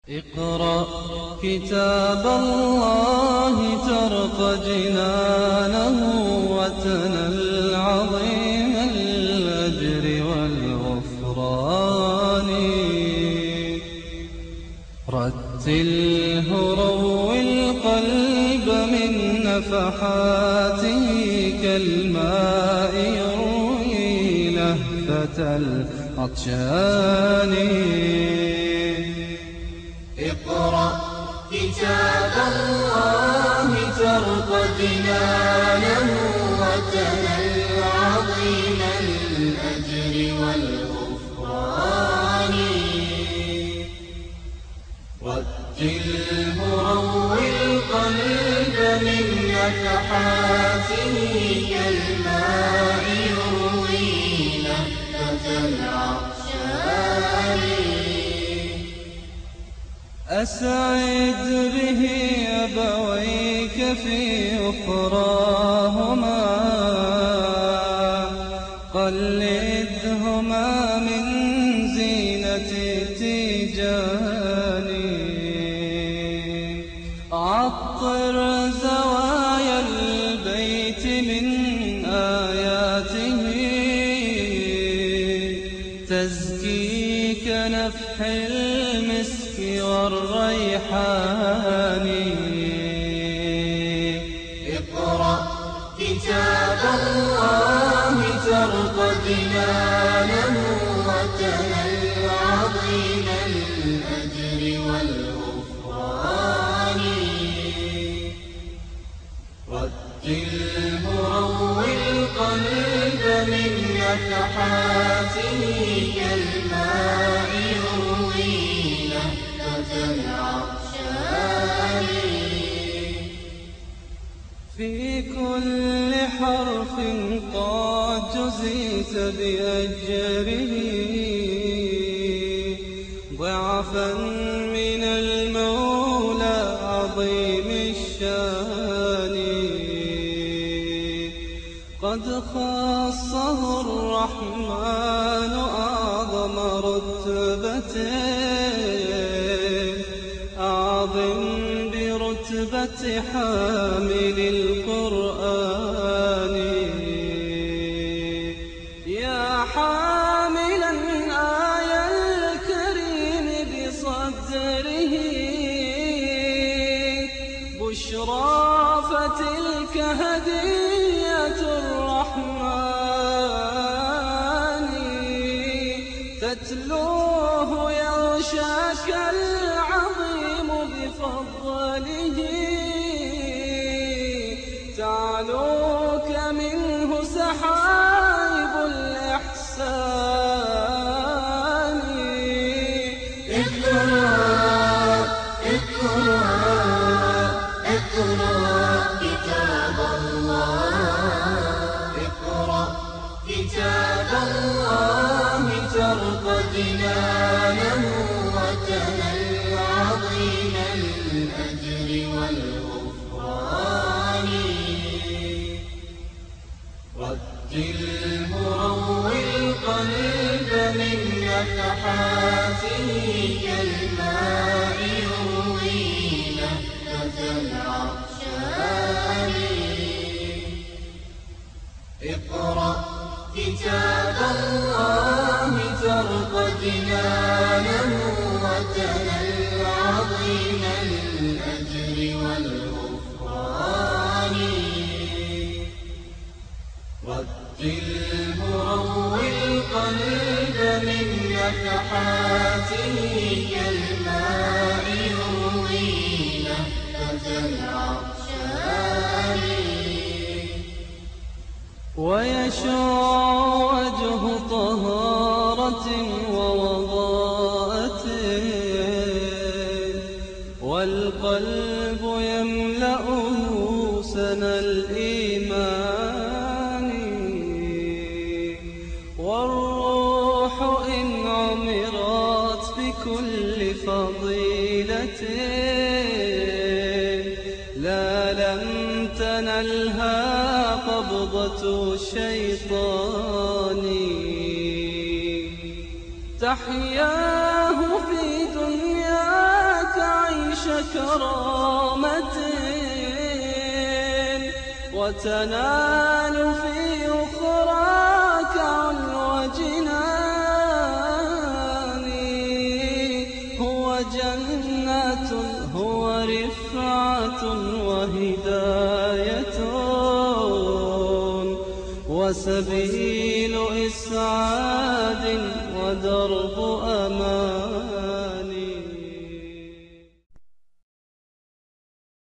اقرأ كتاب الله ترق جنانه وتنل عظيم الأجر والغفران. رتله روي القلب من نفحاته كالماء يروي لهفة العطشان. اقرأ كتاب الله ترق جنانه وتنل عظيم الأجر والغفران. رتله روي القلب من نفحاته كالماء يروي لهفة العطشان. أسعد به أبويك في أخراهما، قلدهما من زينة التيجان. عطر زوايا البيت من آياته تزكي كنفح المسك والريحان. اقرأ كتاب الله ترق جنانه وتنل عظيم الأجر والغفران. رتله روي القلب من نفحاته كالماء يروي لهفة العطشان. في كل حرف قد جزيت بأجره ضعفا من المولى عظيم الشان. قد خصه الرحمن أعظم رتبة أعظم برتبة حامل القرآن. يا حاملا آي الكريم بصدره بشرى فتلك هدية الرحمن. تتلوه يغشاك العظيم بفضله تعلوك منه سحائب الإحسان. اقرأ كتاب الله. اقرأ كتاب الله ترق جنانه وتنل عظيم الأجر والغفران. رتله روي القلب من نفحاته كالماء يروي لهفة العطشان. اقرأ كتاب الله ترق جنانه وتنل عظيم الأجر والغفران. رتله روي القلب من نفحاته كالماء يروي لهفة العطشان. ويشع وجه طهارة ووضاءة والقلب يملأه سنا الإيمان. والروح إن عمرت بكل فضيلة لا لم تنلها قبضة الشيطان. تحياه في دنيا كرامة، وتنال في أخراك علو جنان. هو جنات، هو رفعة وهداية، وسبيل إسعاد ودرب